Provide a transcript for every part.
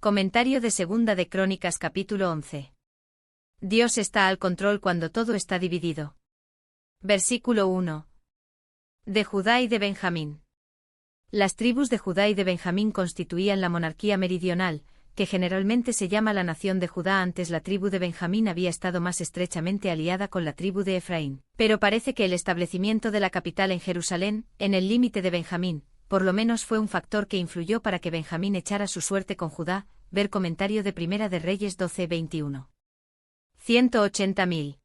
Comentario de Segunda de Crónicas capítulo 11. Dios está al control cuando todo está dividido. Versículo 1. De Judá y de Benjamín. Las tribus de Judá y de Benjamín constituían la monarquía meridional, que generalmente se llama la nación de Judá. Antes la tribu de Benjamín había estado más estrechamente aliada con la tribu de Efraín, pero parece que el establecimiento de la capital en Jerusalén, en el límite de Benjamín, por lo menos fue un factor que influyó para que Benjamín echara su suerte con Judá. Ver comentario de Primera de Reyes 12:21. 180.000.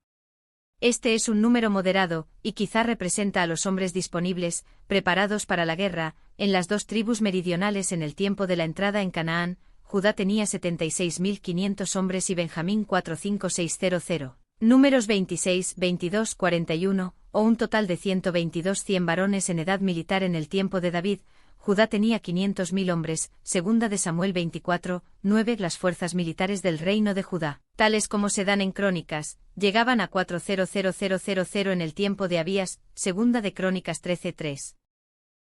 Este es un número moderado, y quizá representa a los hombres disponibles, preparados para la guerra, en las dos tribus meridionales en el tiempo de la entrada en Canaán. Judá tenía 76.500 hombres y Benjamín 45600. Números 26, 22, 41, o un total de 122 varones en edad militar en el tiempo de David. Judá tenía 500.000 hombres, segunda de Samuel 24, 9. Las fuerzas militares del reino de Judá, tales como se dan en Crónicas, llegaban a 400.000 en el tiempo de Abías, segunda de Crónicas 13:3.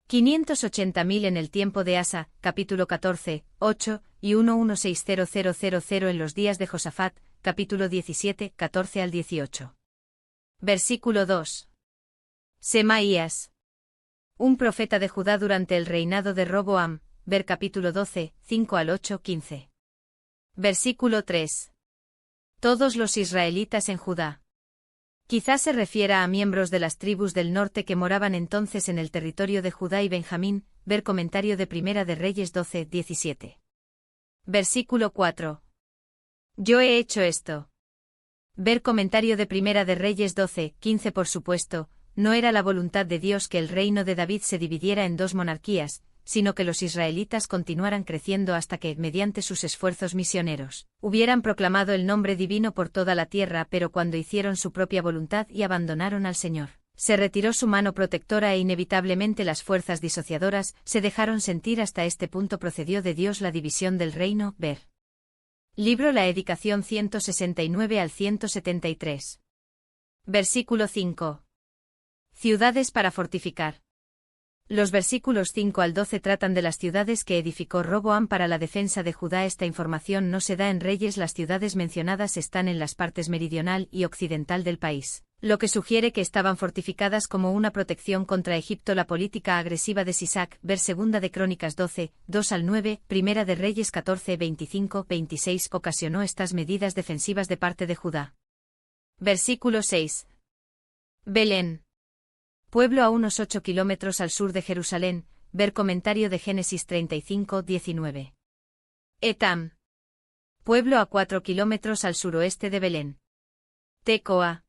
580.000 en el tiempo de Asa, capítulo 14, 8, y 1160000 en los días de Josafat, capítulo 17, 14 al 18. Versículo 2. Semaías. Un profeta de Judá durante el reinado de Roboam, ver capítulo 12, 5 al 8, 15. Versículo 3. Todos los israelitas en Judá. Quizás se refiera a miembros de las tribus del norte que moraban entonces en el territorio de Judá y Benjamín, ver comentario de Primera de Reyes 12, 17. Versículo 4. Yo he hecho esto. Ver comentario de Primera de Reyes 12, 15. Por supuesto, no era la voluntad de Dios que el reino de David se dividiera en dos monarquías, sino que los israelitas continuaran creciendo hasta que, mediante sus esfuerzos misioneros, hubieran proclamado el nombre divino por toda la tierra. Pero cuando hicieron su propia voluntad y abandonaron al Señor, se retiró su mano protectora e inevitablemente las fuerzas disociadoras se dejaron sentir. Hasta este punto procedió de Dios la división del reino. Ver Libro La Edificación 169 al 173. Versículo 5. Ciudades para fortificar. Los versículos 5 al 12 tratan de las ciudades que edificó Roboam para la defensa de Judá. Esta información no se da en Reyes. Las ciudades mencionadas están en las partes meridional y occidental del país, lo que sugiere que estaban fortificadas como una protección contra Egipto. La política agresiva de Sisac, ver Segunda de Crónicas 12, 2 al 9, Primera de Reyes 14, 25, 26 ocasionó estas medidas defensivas de parte de Judá. Versículo 6. Belén. Pueblo a unos 8 kilómetros al sur de Jerusalén, ver comentario de Génesis 35, 19. Etam. Pueblo a 4 kilómetros al suroeste de Belén. Tecoa.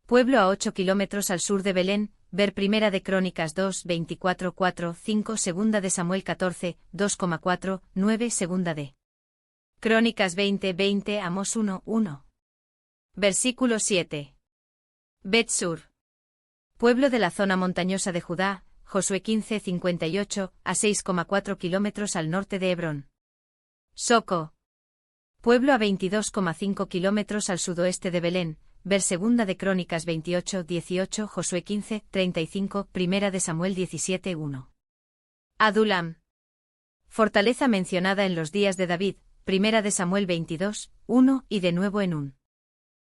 Pueblo a 8 kilómetros al sur de Belén, ver Primera de Crónicas 2, 24, 4, 5, Segunda de Samuel 14, 2,4, 9, Segunda de Crónicas 20, 20, Amós 1, 1. Versículo 7. Bet-sur. Pueblo de la zona montañosa de Judá, Josué 15, 58, a 6,4 kilómetros al norte de Hebrón. Soco. Pueblo a 22,5 kilómetros al sudoeste de Belén, ver Segunda de Crónicas 28, 18, Josué 15, 35, Primera de Samuel 17, 1. Adulam. Fortaleza mencionada en los días de David, Primera de Samuel 22, 1, y de nuevo en un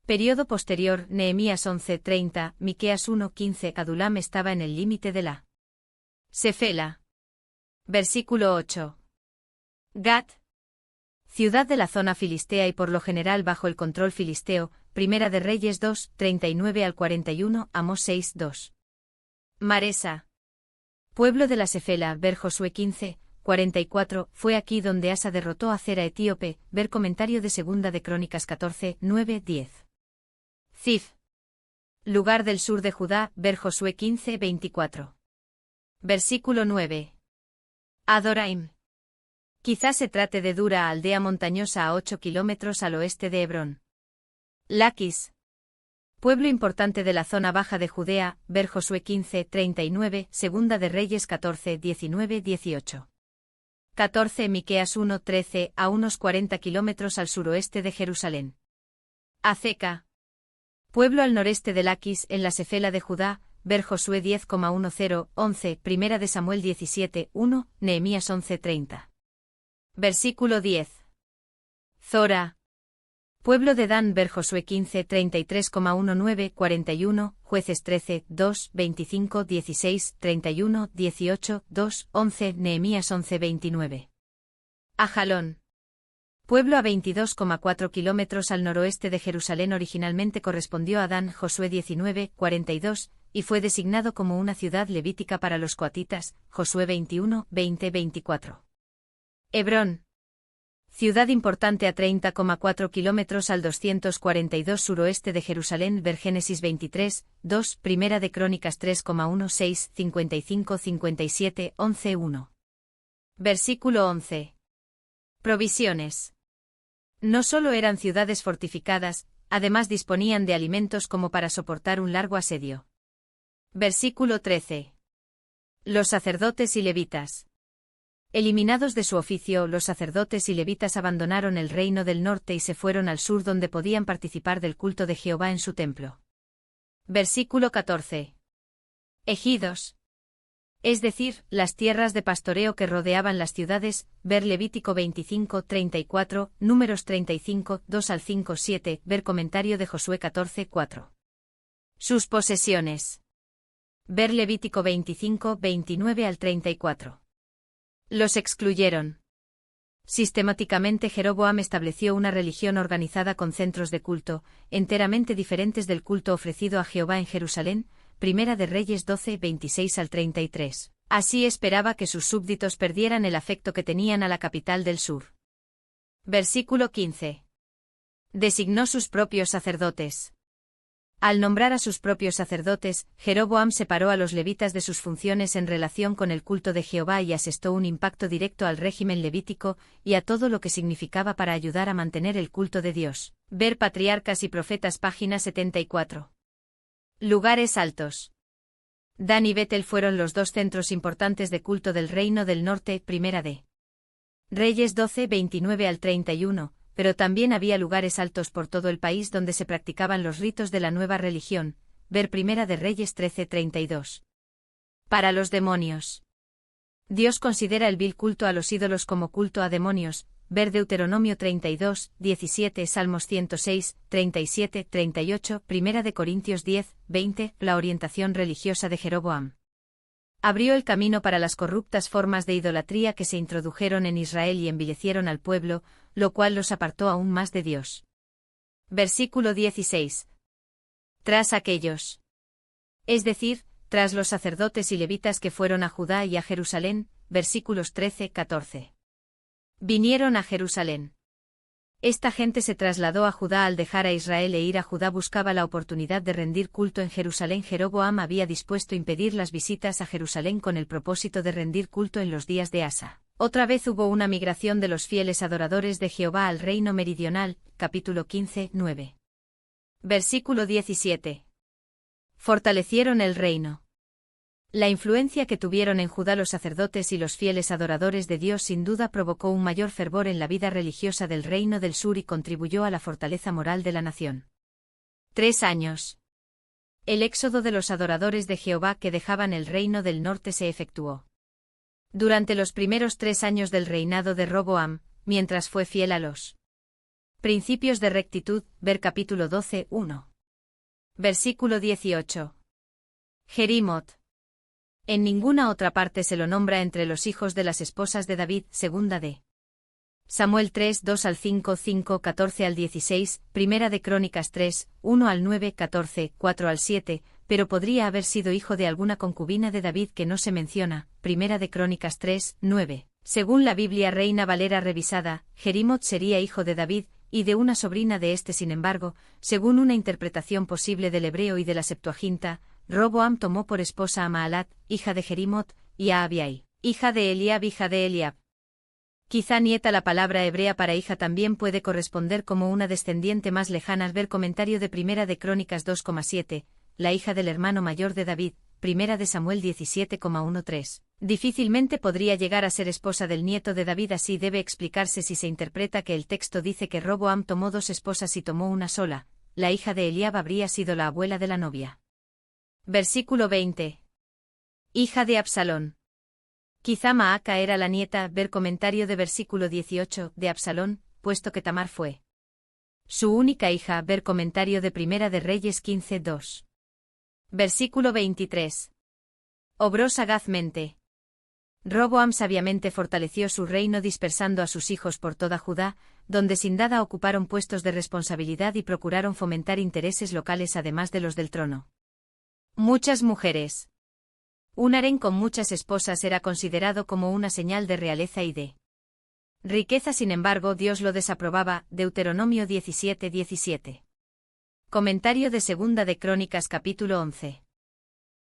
periodo posterior. Nehemías 11:30, Miqueas 1:15. Adulam estaba en el límite de la Sefela. Versículo 8. Gat. Ciudad de la zona filistea y por lo general bajo el control filisteo, Primera de Reyes 2, 39 al 41, Amós 6, 2. Maresa. Pueblo de la Sefela, ver Josué 15, 44, fue aquí donde Asa derrotó a Zera etíope, ver comentario de Segunda de Crónicas 14, 9, 10. Zif. Lugar del sur de Judá, ver Josué 15, 24. Versículo 9. Adoraim. Quizás se trate de Dura, aldea montañosa a 8 kilómetros al oeste de Hebrón. Laquis. Pueblo importante de la zona baja de Judea, ver Josué 15, 39, Segunda de Reyes 14, 19, 18. 14 Miqueas 1, 13, a unos 40 kilómetros al suroeste de Jerusalén. Azeca. Pueblo al noreste de Laquis, en la Sefela de Judá, ver Josué 10,10, 11, Primera de Samuel 17, 1, Nehemías 11:30. Versículo 10. Zora. Pueblo de Dan. Ver Josué 15, 33,19, 41, Jueces 13, 2, 25, 16, 31, 18, 2, 11, Nehemías 11, 29. Ajalón. Pueblo a 22,4 kilómetros al noroeste de Jerusalén. Originalmente correspondió a Dan. Josué 19, 42, y fue designado como una ciudad levítica para los coatitas. Josué 21, 20, 24. Hebrón. Ciudad importante a 30,4 kilómetros al 242 suroeste de Jerusalén. Ver Génesis 23, 2, Primera de Crónicas 3,16, 55, 57, 11, 1. Versículo 11. Provisiones. No solo eran ciudades fortificadas, además disponían de alimentos como para soportar un largo asedio. Versículo 13. Los sacerdotes y levitas. Eliminados de su oficio, los sacerdotes y levitas abandonaron el reino del norte y se fueron al sur donde podían participar del culto de Jehová en su templo. Versículo 14. Ejidos. Es decir, las tierras de pastoreo que rodeaban las ciudades. Ver Levítico 25, 34, Números 35, 2 al 5, 7, ver comentario de Josué 14, 4. Sus posesiones. Ver Levítico 25, 29 al 34. Los excluyeron. Sistemáticamente Jeroboam estableció una religión organizada con centros de culto, enteramente diferentes del culto ofrecido a Jehová en Jerusalén. Primera de Reyes 12, 26 al 33. Así esperaba que sus súbditos perdieran el afecto que tenían a la capital del sur. Versículo 15. Designó sus propios sacerdotes. Al nombrar a sus propios sacerdotes, Jeroboam separó a los levitas de sus funciones en relación con el culto de Jehová y asestó un impacto directo al régimen levítico y a todo lo que significaba para ayudar a mantener el culto de Dios. Ver Patriarcas y Profetas página 74. Lugares altos. Dan y Betel fueron los dos centros importantes de culto del reino del norte. Primera de Reyes 12, 29 al 31, pero también había lugares altos por todo el país donde se practicaban los ritos de la nueva religión. Ver Primera de Reyes 13, 32. Para los demonios. Dios considera el vil culto a los ídolos como culto a demonios. Ver Deuteronomio 32, 17, Salmos 106, 37, 38, Primera de Corintios 10, 20, la orientación religiosa de Jeroboam. Abrió el camino para las corruptas formas de idolatría que se introdujeron en Israel y envilecieron al pueblo, lo cual los apartó aún más de Dios. Versículo 16. Tras aquellos. Es decir, tras los sacerdotes y levitas que fueron a Judá y a Jerusalén. Versículos 13, 14. Vinieron a Jerusalén. Esta gente se trasladó a Judá al dejar a Israel e ir a Judá buscaba la oportunidad de rendir culto en Jerusalén. Jeroboam había dispuesto impedir las visitas a Jerusalén con el propósito de rendir culto en los días de Asa. Otra vez hubo una migración de los fieles adoradores de Jehová al reino meridional. Capítulo 15, 9. Versículo 17. Fortalecieron el reino. La influencia que tuvieron en Judá los sacerdotes y los fieles adoradores de Dios sin duda provocó un mayor fervor en la vida religiosa del reino del sur y contribuyó a la fortaleza moral de la nación. 3 años. El éxodo de los adoradores de Jehová que dejaban el reino del norte se efectuó. Durante los primeros 3 años del reinado de Roboam, mientras fue fiel a los principios de rectitud, ver capítulo 12, 1. Versículo 18. Jerimot. En ninguna otra parte se lo nombra entre los hijos de las esposas de David. Segunda de Samuel 3, 2 al 5, 5, 14 al 16, Primera de Crónicas 3, 1 al 9, 14, 4 al 7, pero podría haber sido hijo de alguna concubina de David que no se menciona. Primera de Crónicas 3, 9. Según la Biblia Reina Valera revisada, Jerimot sería hijo de David, y de una sobrina de este. Sin embargo, según una interpretación posible del hebreo y de la Septuaginta, Roboam tomó por esposa a Maalat, hija de Jerimot, y a Abiai, hija de Eliab, hija de Eliab. Quizá nieta. La palabra hebrea para hija también puede corresponder como una descendiente más lejana. Ver comentario de Primera de Crónicas 2,7, la hija del hermano mayor de David. Primera de Samuel 17,13. Difícilmente podría llegar a ser esposa del nieto de David. Así debe explicarse si se interpreta que el texto dice que Roboam tomó 2 esposas y tomó una sola. La hija de Eliab habría sido la abuela de la novia. Versículo 20. Hija de Absalón. Quizá Maaca era la nieta, ver comentario de versículo 18, de Absalón, puesto que Tamar fue su única hija, ver comentario de Primera de Reyes 15:2. Versículo 23. Obró sagazmente. Roboam sabiamente fortaleció su reino dispersando a sus hijos por toda Judá, donde sin duda ocuparon puestos de responsabilidad y procuraron fomentar intereses locales además de los del trono. Muchas mujeres. Un harén con muchas esposas era considerado como una señal de realeza y de riqueza, sin embargo Dios lo desaprobaba, Deuteronomio 17:17. Comentario de Segunda de Crónicas capítulo 11.